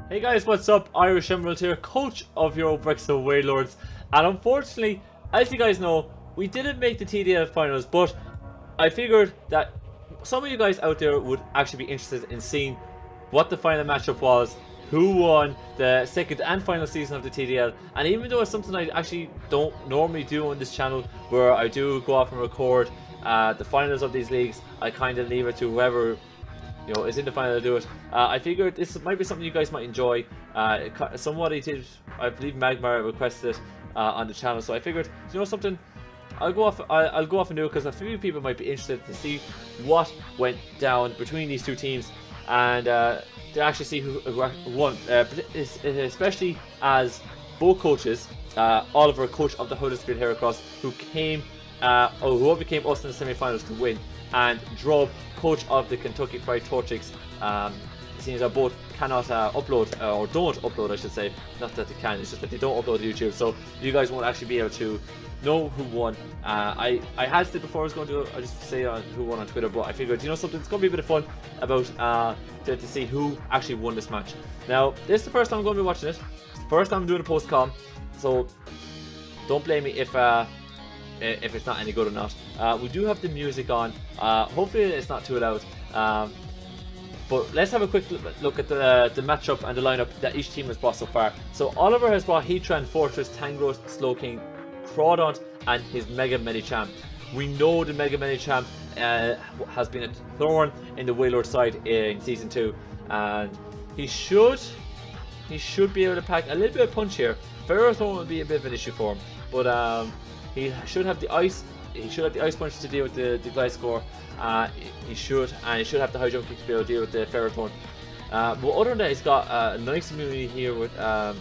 Hey guys, what's up? IrishEmerald here, coach of your Wexford Wailords. And unfortunately, as you guys know, we didn't make the TDL finals, but I figured that some of you guys out there would actually be interested in seeing what the final matchup was, who won the second and final season of the TDL. And even though it's something I actually don't normally do on this channel, where I do go off and record the finals of these leagues, I kind of leave it to whoever is in the final to do it. I figured this might be something you guys might enjoy. Somebody did, I believe Magmar requested it on the channel, so I figured, you know something, I'll go off and do it because a few people might be interested to see what went down between these two teams and to actually see who won, especially as both coaches, Oliver, coach of the Huddersfield Heracross, who became us in the semi-finals to win, and Drob, coach of the Kentucky Fried Torchics, seeing as both cannot upload, or don't upload I should say, not that they can, it's just that they don't upload to YouTube, so you guys won't actually be able to know who won. I had said before I was going to just say who won on Twitter, but I figured, you know something, it's going to be a bit of fun about to see who actually won this match. Now, this is the first time I'm going to be watching it, it's the first time I'm doing a post-com, so don't blame me if it's not any good or not. We do have the music on, hopefully it's not too loud, but let's have a quick look at the matchup and the lineup that each team has brought so far. So Oliver has brought Heatran, Fortress, Tangrowth, Slowking, Crawdaunt and his Mega Medicham. We know the Mega Medicham has been a thorn in the Wailord side in Season 2, and he should be able to pack a little bit of punch here. Ferrothorn will be a bit of an issue for him, but he should have the ice. He should have the ice punch to deal with the Gliscor. He should have the high jump kick to be able to deal with the Ferrothorn. But other than that, he's got a nice immunity here with the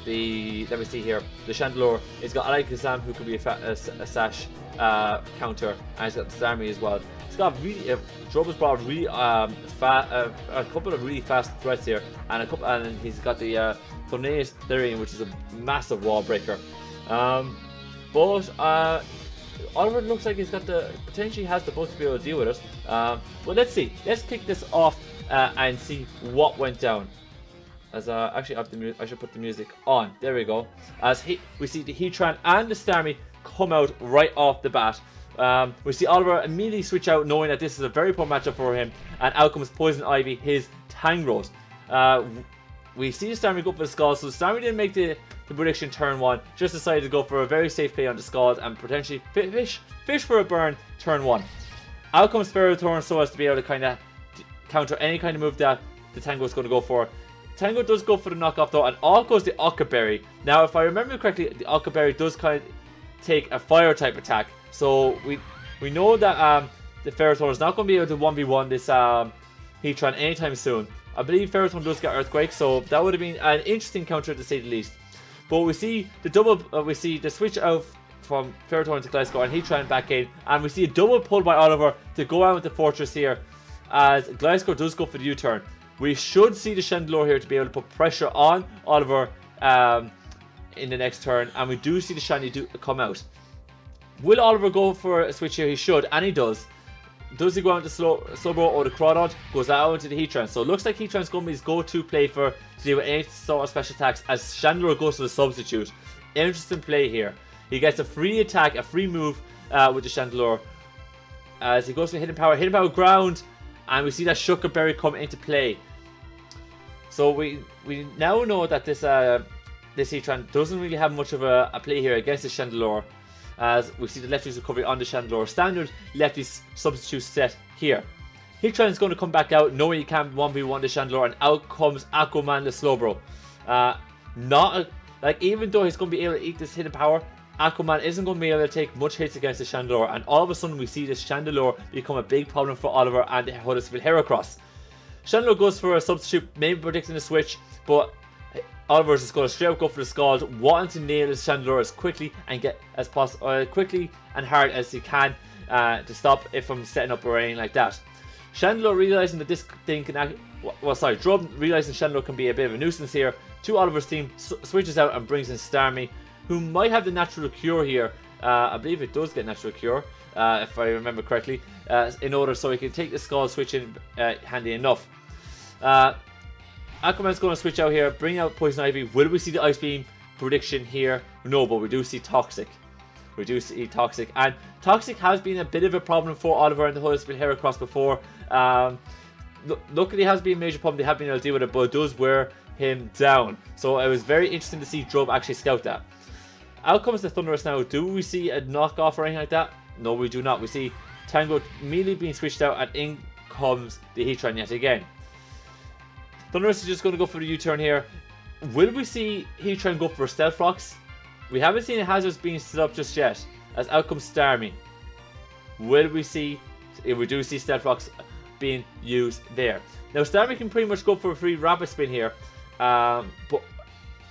let me see here, the Chandelure. He's got Alakazam, who could be a sash counter, and he's got the Starmie as well. He's got really Drob has brought really a couple of really fast threats here, and he's got the Thornaeus Therian, which is a massive wall breaker. But Oliver looks like he's got potentially has the both to be able to deal with it. But let's see. Let's kick this off and see what went down. As actually, I should put the music on. There we go. As we see the Heatran and the Starmie come out right off the bat. We see Oliver immediately switch out, knowing that this is a very poor matchup for him, and out comes Poison Ivy, his Tangrowth. We see the Starmie go for the Scald, so the Starmie didn't make the prediction turn 1, just decided to go for a very safe play on the Scald and potentially fish for a burn turn 1. Out comes Ferrothorn so as to be able to kind of counter any kind of move that the Tango is going to go for. Tango does go for the knockoff though, and off goes the Occa Berry. Now, if I remember correctly, the Occa Berry does kind of take a fire type attack, so we know that the Ferrothorn is not going to be able to 1v1 this Heatran anytime soon. I believe Ferrothorn does get Earthquake, so that would have been an interesting counter to say the least. But we see the we see the switch out from Ferrothorn to Gliscor and Heatran back in, and we see a double pull by Oliver to go out with the Fortress here, as Gliscor does go for the U-turn. We should see the Chandelure here to be able to put pressure on Oliver in the next turn, and we do see the Shiny come out. Will Oliver go for a switch here? He should, and he does. Does he go out to Slowbro or the Crawdaunt? Goes out into the Heatran. So it looks like Heatran's going to be his go-to play to deal with any sort of special attacks, as Chandelure goes to the substitute. Interesting play here. He gets a free attack, a free move with the Chandelure. As he goes for Hidden Power ground, and we see that Shucker Berry come into play. So we now know that this Heatran doesn't really have much of a play here against the Chandelure, as we see the lefty's recovery on the Chandelure. Standard lefty's substitute set here. Heatran is going to come back out knowing he can't 1v1 the Chandelure, and out comes Aquaman the Slowbro. Even though he's going to be able to eat this Hidden Power, Aquaman isn't going to be able to take much hits against the Chandelure, and all of a sudden we see this Chandelure become a big problem for Oliver and the Huddersfield Heracross. Chandelure goes for a substitute, maybe predicting a switch, but Oliver is just going to straight up go for the Scald, wanting to nail his Chandelure as quickly and get as quickly and hard as he can to stop it from setting up or anything like that. Chandelure realizing that this thing can Drob realizing Chandelure can be a bit of a nuisance here to Oliver's team, switches out and brings in Starmie, who might have the natural cure here. I believe it does get natural cure, if I remember correctly, in order so he can take the Scald switch in handy enough. Aquaman's going to switch out here, bring out Poison Ivy. Will we see the Ice Beam prediction here? No, but we do see Toxic. We do see Toxic. And Toxic has been a bit of a problem for Oliver and the Huddersfield Heracross before. Luckily, it has been a major problem. They have been able to deal with it, but it does wear him down. So it was very interesting to see Drub actually scout that. Out comes the Thunderous now. Do we see a knockoff or anything like that? No, we do not. We see Tango immediately being switched out, and in comes the Heatran yet again. Thunderous is just going to go for the U-turn here. Will we see Heatran go for Stealth Rocks? We haven't seen hazards being set up just yet, as out comes Starmie. Will we see, if we do see Stealth Rocks being used there. Now Starmie can pretty much go for a free Rapid Spin here, but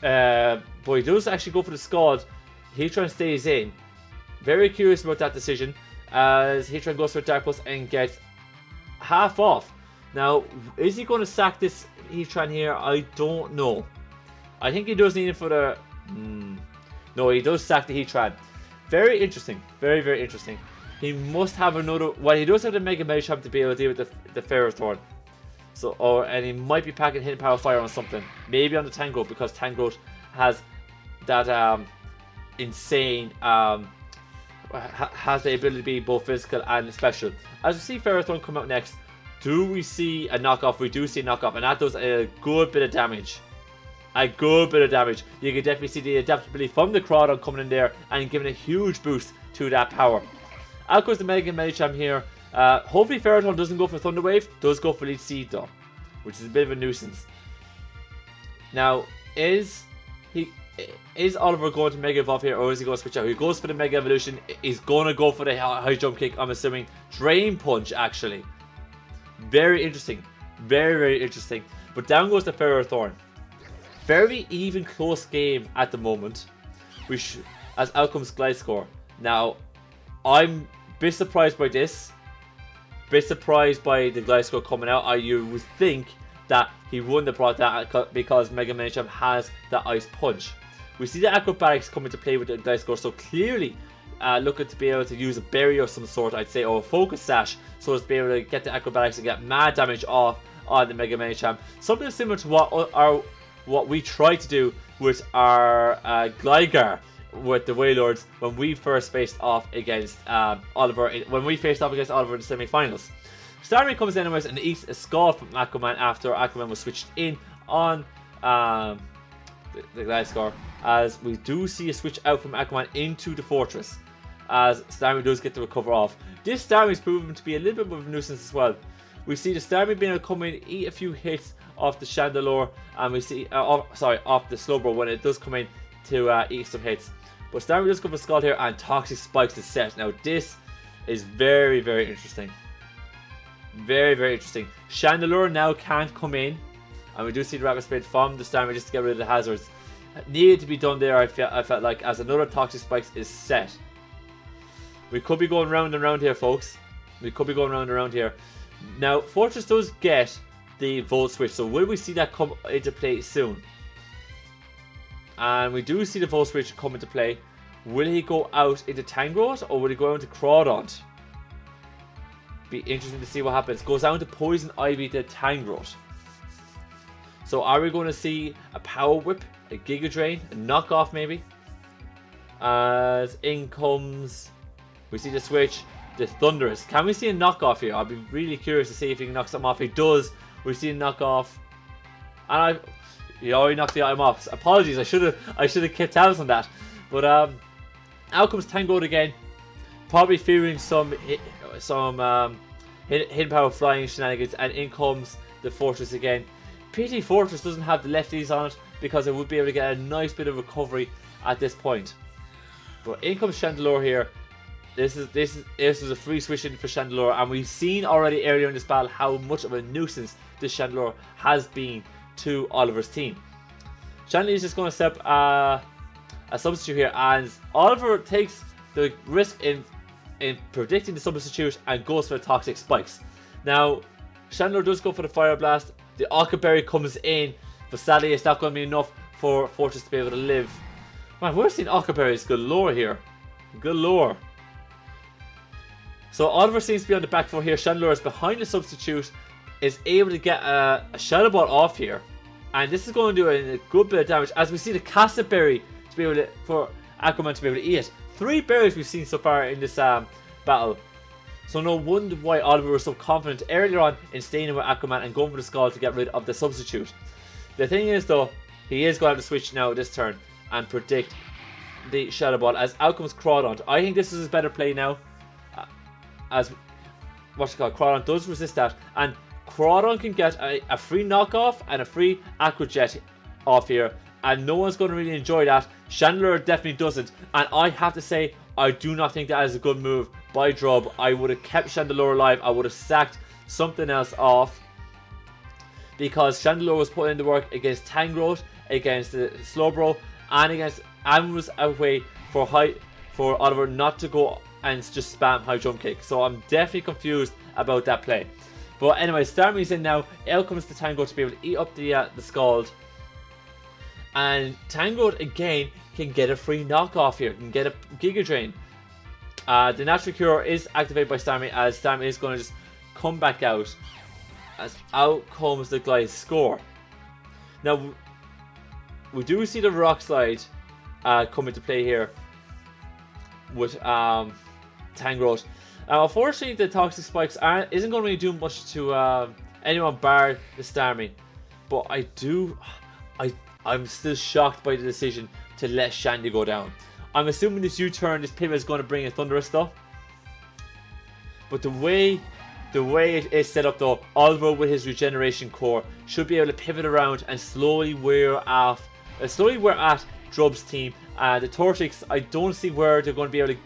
he does actually go for the Scald. Heatran stays in. Very curious about that decision, as Heatran goes for Dark Pulse and gets half off. Now, is he going to sack this Heatran here? I don't know. I think he does need it for the... No, he does sack the Heatran. Very interesting. Very, very interesting. He must have another... Well, he does have the Mega Medicham to be able to deal with the Ferrothorn. So, and he might be packing Hidden Power Fire on something. Maybe on the Tangrowth, because Tangrowth has that insane... has the ability to be both physical and special. As we see Ferrothorn come out next, do we see a knockoff? We do see a knockoff, and that does a good bit of damage. A good bit of damage. You can definitely see the adaptability from the Crawdon coming in there and giving a huge boost to that power. Out goes the Mega Medicham here. Hopefully Ferrothorn doesn't go for Thunder Wave, does go for Leech Seed though, which is a bit of a nuisance. Now, is Oliver going to Mega Evolve here, or is he going to switch out? He goes for the Mega Evolution. He's going to go for the high jump kick, I'm assuming. Drain Punch, actually. Very interesting. Very, very interesting. But down goes the Ferrothorn. Very even close game at the moment. As out comes Gliscor. Now, I'm a bit surprised by this. Bit surprised by the Gliscor coming out. You would think that he wouldn't have brought that because Mega Medicham has that Ice Punch. We see the Acrobatics come into play with the Gliscor, so clearly looking to be able to use a Berry of some sort, I'd say, or a Focus Sash, so as to be able to get the Acrobatics and get mad damage off on the Mega Medicham. Something similar to what we tried to do with our Gligar with the Wailords when we first faced off against Oliver. When we faced off against Oliver in the semi-finals. Starmie comes in anyways and eats a Scald from Aquaman after Aquaman was switched in on the Gliscor, as we do see a switch out from Aquaman into the Fortress, as Starmie does get to recover off. This Starmie is proven to be a little bit of a nuisance as well. We see the Starmie being able to come in, eat a few hits off the Chandelure, and we see, off the Slowbro when it does come in to eat some hits. But Starmie does go for Scald here, and Toxic spikes the set. Now this is very, very interesting. Very, very interesting. Chandelure now can't come in, and we do see the Rapid Spin from the Starmie just to get rid of the hazards. It needed to be done there, I felt like, as another Toxic Spikes is set. We could be going round and round here, folks. We could be going round and round here. Now, Fortress does get the Volt Switch, so will we see that come into play soon? And we do see the Volt Switch come into play. Will he go out into Tangrowth, or will he go out into Crawdon? Be interesting to see what happens. Goes down to Poison Ivy to Tangrowth. So are we going to see a Power Whip, a Giga Drain, a knockoff maybe? As in comes, we see the switch, the Thunderous. Can we see a knockoff here? I'll be really curious to see if he can knock something off. If he does, we see a knockoff. And he already knocked the item off. Apologies, I should have kept tabs on that. But out comes Tangrowth again. Probably fearing some hidden power flying shenanigans, and in comes the Fortress again. PT Fortress doesn't have the lefties on it because it would be able to get a nice bit of recovery at this point. But in comes Chandelure here. This is a free switch in for Chandelure, and we've seen already earlier in this battle how much of a nuisance this Chandelure has been to Oliver's team. Chandelure is just going to step a substitute here, and Oliver takes the risk in predicting the substitute and goes for the Toxic Spikes. Now, Chandelure does go for the Fire Blast. The Occa Berry comes in, but sadly it's not going to be enough for Fortress to be able to live. Man, we're seeing Occa Berries galore here. Galore. So Oliver seems to be on the back foot here. Chandelure is behind the substitute is able to get a Shadow Ball off here. And this is going to do a good bit of damage, as we see the Cassia Berry to be able to, for Aquaman to be able to eat it. 3 berries we've seen so far in this battle. So no wonder why Oliver was so confident earlier on in staying in with Aquaman and going for the Skull to get rid of the substitute. The thing is though, he is going to have to switch now this turn and predict the Shadow Ball as out comes Crawdaunt. I think this is his better play now. As Crawdaunt does resist that, and Crawdaunt can get a free knockoff and a free Aqua Jet off here, and no one's going to really enjoy that. Chandelure definitely doesn't, and I have to say, I do not think that is a good move by Drub. I would have kept Chandelure alive. I would have sacked something else off, because Chandelure was putting in the work against Tangrowth, against the Slowbro, and was a way for Oliver not to go and just spam high jump kick. So I'm definitely confused about that play. But anyway, Starmie's in now. Out comes the Tangrowth to be able to eat up the Scald. And Tangrowth again can get a free knockoff here, can get a Giga Drain. The Natural Cure is activated by Starmie, as Starmie is going to just come back out. As out comes the Gliscor. Now, we do see the Rock Slide come into play here with Tangrowth. Unfortunately, the Toxic Spikes isn't going to really do much to anyone bar the Starmie. But I'm still shocked by the decision to let Shandy go down. I'm assuming this U-turn, this pivot is going to bring a Thunderous though. But the way it is set up though, Oliver with his regeneration core should be able to pivot around and slowly wear at Drub's team. The Torchics, I don't see where they're going to be able to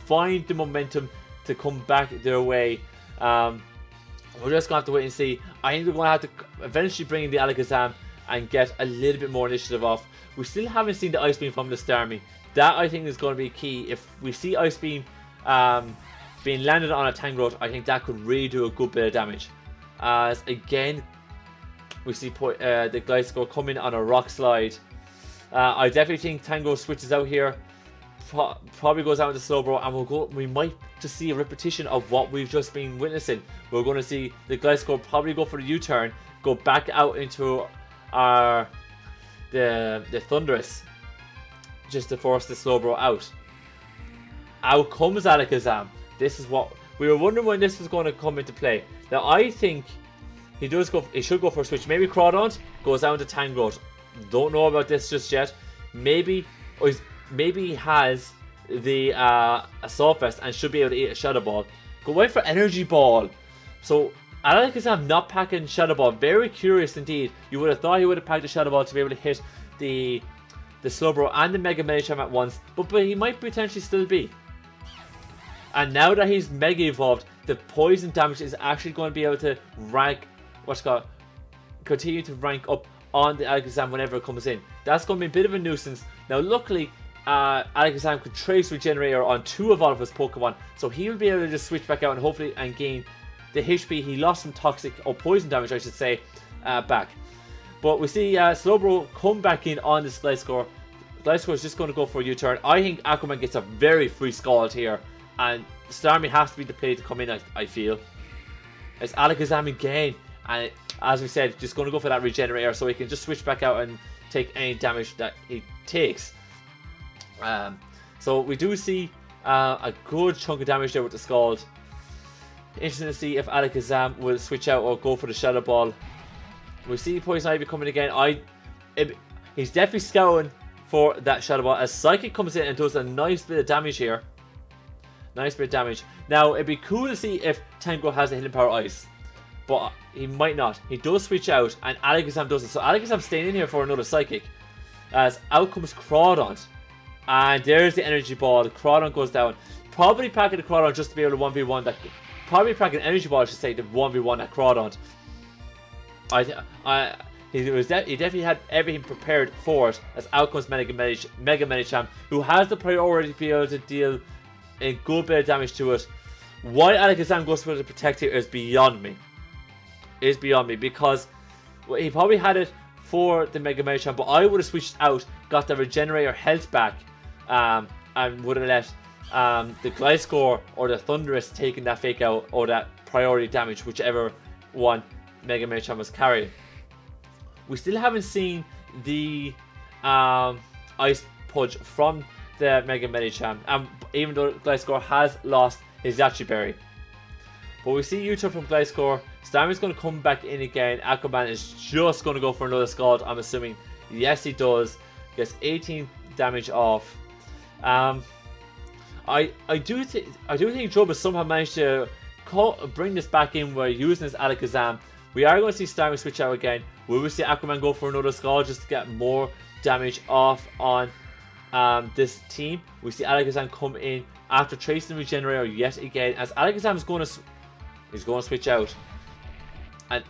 find the momentum to come back their way. We're just going to have to wait and see. I think we're going to have to eventually bring in the Alakazam and get a little bit more initiative off. We still haven't seen the Ice Beam from the Starmie. That I think is going to be key. If we see Ice Beam being landed on a Tangrowth, I think that could really do a good bit of damage. As again, we see the Gliscor coming on a Rock Slide. I definitely think Tangrowth switches out here. Probably goes out with the Slowbro, and we might just see a repetition of what we've just been witnessing. We're going to see the Gliscor probably go for the U-turn, go back out into the Thunderous, just to force the Slowbro out. Out comes Alakazam. This is what we were wondering when this was going to come into play. Now I think he should go for a switch. Maybe Crawdaunt goes down to Tangrowth. Don't know about this just yet. Maybe he has the Assault Vest and should be able to eat a Shadow Ball. Go wait for Energy Ball. So Alakazam not packing Shadow Ball. Very curious indeed. You would have thought he would have packed the Shadow Ball to be able to hit the Slowbro and the Mega Medicham at once, but he might potentially still be. And now that he's Mega Evolved, the poison damage is actually going to be able to continue to rank up on the Alakazam whenever it comes in. That's going to be a bit of a nuisance. Now luckily, Alakazam could Trace Regenerator on 2 of Oliver's Pokemon, so he will be able to just switch back out and hopefully gain the HP he lost from toxic or poison damage, I should say, back. But we see Slowbro come back in on this Gliscor. Gliscor is just going to go for a U-turn. I think Aquaman gets a very free Scald here, and Starmie has to be the play to come in, I feel. It's Alakazam again, and as we said, just going to go for that Regenerator so he can just switch back out and take any damage that he takes. So we do see a good chunk of damage there with the Scald. Interesting to see if Alakazam will switch out or go for the Shadow Ball. We see Poison Ivy coming again. He's definitely scouting for that Shadow Ball as Psychic comes in and does a nice bit of damage here. Nice bit of damage. Now, it'd be cool to see if Tangrowth has a Hidden Power Ice, but he might not. He does switch out, and Alakazam doesn't. So Alakazam staying in here for another Psychic. As out comes Crawdaunt. And there's the Energy Ball. Crawdaunt goes down. Probably packing the Crawdaunt just to be able to 1v1 that. Probably packing Energy Ball, I should say, to 1v1 that Crawdaunt. He definitely had everything prepared for it, as out comes Mega Medicham, who has the priority to be able to deal a good bit of damage to it. Why Alakazam goes for the Protect here is beyond me. Because he probably had it for the Mega Medicham, but I would have switched out, got the Regenerator health back, and would have let the Gliscor or the Thunderous taking that fake out or that priority damage, whichever one Mega Medicham was carrying. We still haven't seen the Ice Punch from the Mega Medicham, even though Gliscor has lost his Yachi Berry. But we see U-turn from Gliscor. Starmie's going to come back in again. Aquaman is just going to go for another Scald, I'm assuming. Yes, he does. Gets 18 damage off. I do think Job has somehow managed to bring this back in. We're using this Alakazam. We are going to see Starmie switch out again. Will we see Aquaman go for another Scald just to get more damage off on this team? We see Alakazam come in after tracing the Regenerator yet again, as Alakazam is going to switch out, and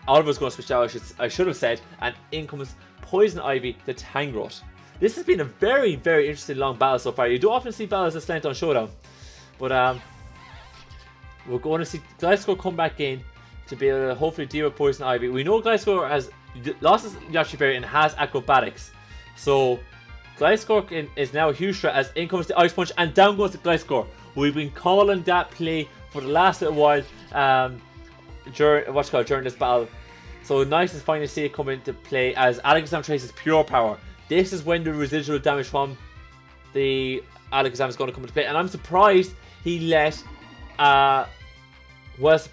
Oliver's going to switch out. I should have said, and in comes Poison Ivy to Tangrowth. This has been a very, very interesting long battle so far. You do often see battles that slant on Showdown, but we're going to see Gliscor come back in to be able to hopefully deal with Poison Ivy. We know Gliscor has lost his Yachi Berry and has Acrobatics, so Gliscor is now a huge threat as in comes the Ice Punch and down goes the Gliscor. We've been calling that play for the last little while during this battle. So nice to finally see it come into play as Alakazam traces Pure Power. This is when the residual damage from the Alakazam is going to come into play, and I'm surprised he let I was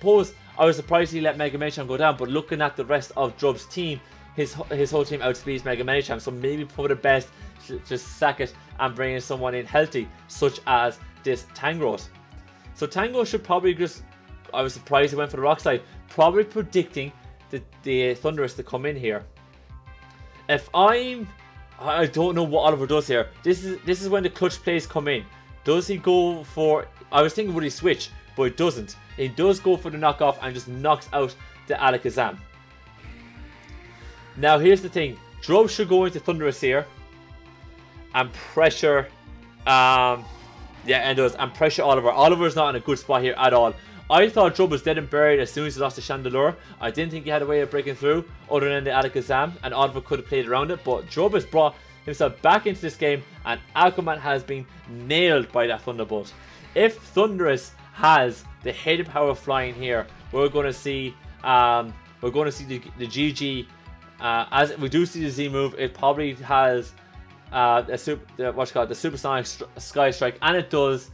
surprised he let Mega Medicham go down, but looking at the rest of Drub's team, his whole team outspeeds Mega Medicham, so maybe for the best just sack it and bring in someone in healthy, such as this Tangrowth. So Tangrowth should probably just, I was surprised he went for the Rock Slide, probably predicting the Thunderous to come in here. I don't know what Oliver does here. This is when the clutch plays come in. Does he go for, I was thinking would he switch, but it doesn't. He does go for the knockoff and just knocks out the Alakazam. Now here's the thing, Drub should go into Thunderous here and pressure, and pressure Oliver. Oliver's not in a good spot here at all. I thought Drub was dead and buried as soon as he lost the Chandelure. I didn't think he had a way of breaking through other than the Alakazam, and Oliver could have played around it, but Drub has brought himself back into this game, and Aquaman has been nailed by that Thunderbolt. If Thunderous has the hidden power flying here, we're going to see the GG. As we do see the Z move, it probably has the Supersonic Sky Strike, and it does.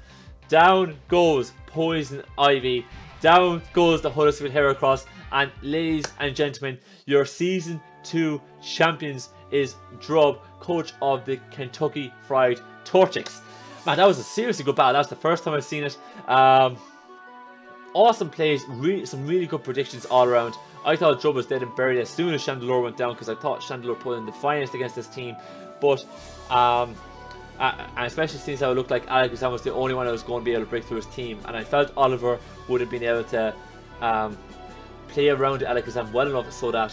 Down goes Poison Ivy, down goes the Huddersfield Heracross, and ladies and gentlemen, your Season 2 champions is Drub, coach of the Kentucky Fried Torchics. Man, that was a seriously good battle. That was the first time I've seen it. Awesome plays, some really good predictions all around. I thought Drub was dead and buried as soon as Chandelure went down, because I thought Chandelure put in the finest against this team, but and especially since I looked like Alakazam was the only one that was going to be able to break through his team, and I felt Oliver would have been able to play around Alakazam well enough so that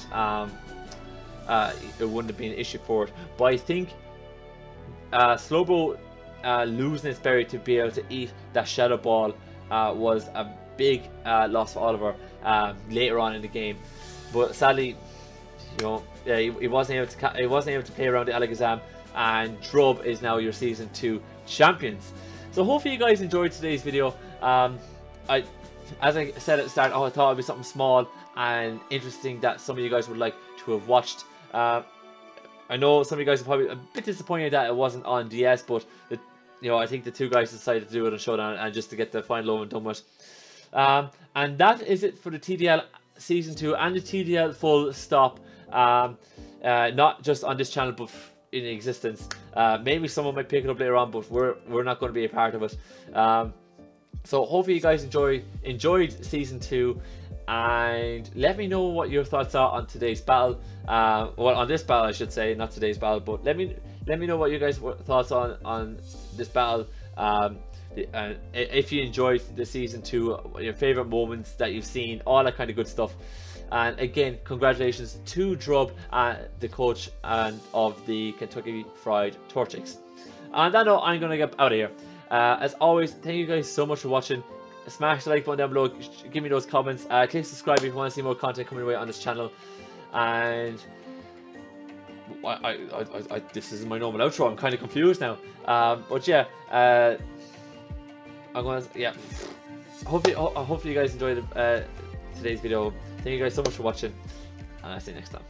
it wouldn't have been an issue for it. But I think Slowbro losing his berry to be able to eat that Shadow Ball was a big loss for Oliver later on in the game. But sadly, you know, he wasn't able to play around the Alakazam, and Drub is now your Season 2 champions. So hopefully you guys enjoyed today's video. As I said at the start, I thought it'd be something small and interesting that some of you guys would like to have watched. I know some of you guys are probably a bit disappointed that it wasn't on DS, but I think the two guys decided to do it on Showdown and just to get the final over and done with. And that is it for the TDL Season 2 and the TDL full stop. Not just on this channel, but in existence. Maybe someone might pick it up later on, but we're not going to be a part of it. So hopefully you guys enjoyed Season 2, and let me know what your thoughts are on today's battle. Well, on this battle I should say, not today's battle, but let me know what you guys thoughts on this battle. If you enjoyed the Season 2, your favorite moments that you've seen, all that kind of good stuff. And again, congratulations to Drub, the coach of the Kentucky Fried Torchics. On that note, I'm going to get out of here. As always, thank you guys so much for watching. Smash the like button down below, give me those comments, click subscribe if you want to see more content coming away on this channel. And this is my normal outro. I'm kind of confused now. But yeah, hopefully you guys enjoyed today's video. Thank you guys so much for watching, and I'll see you next time.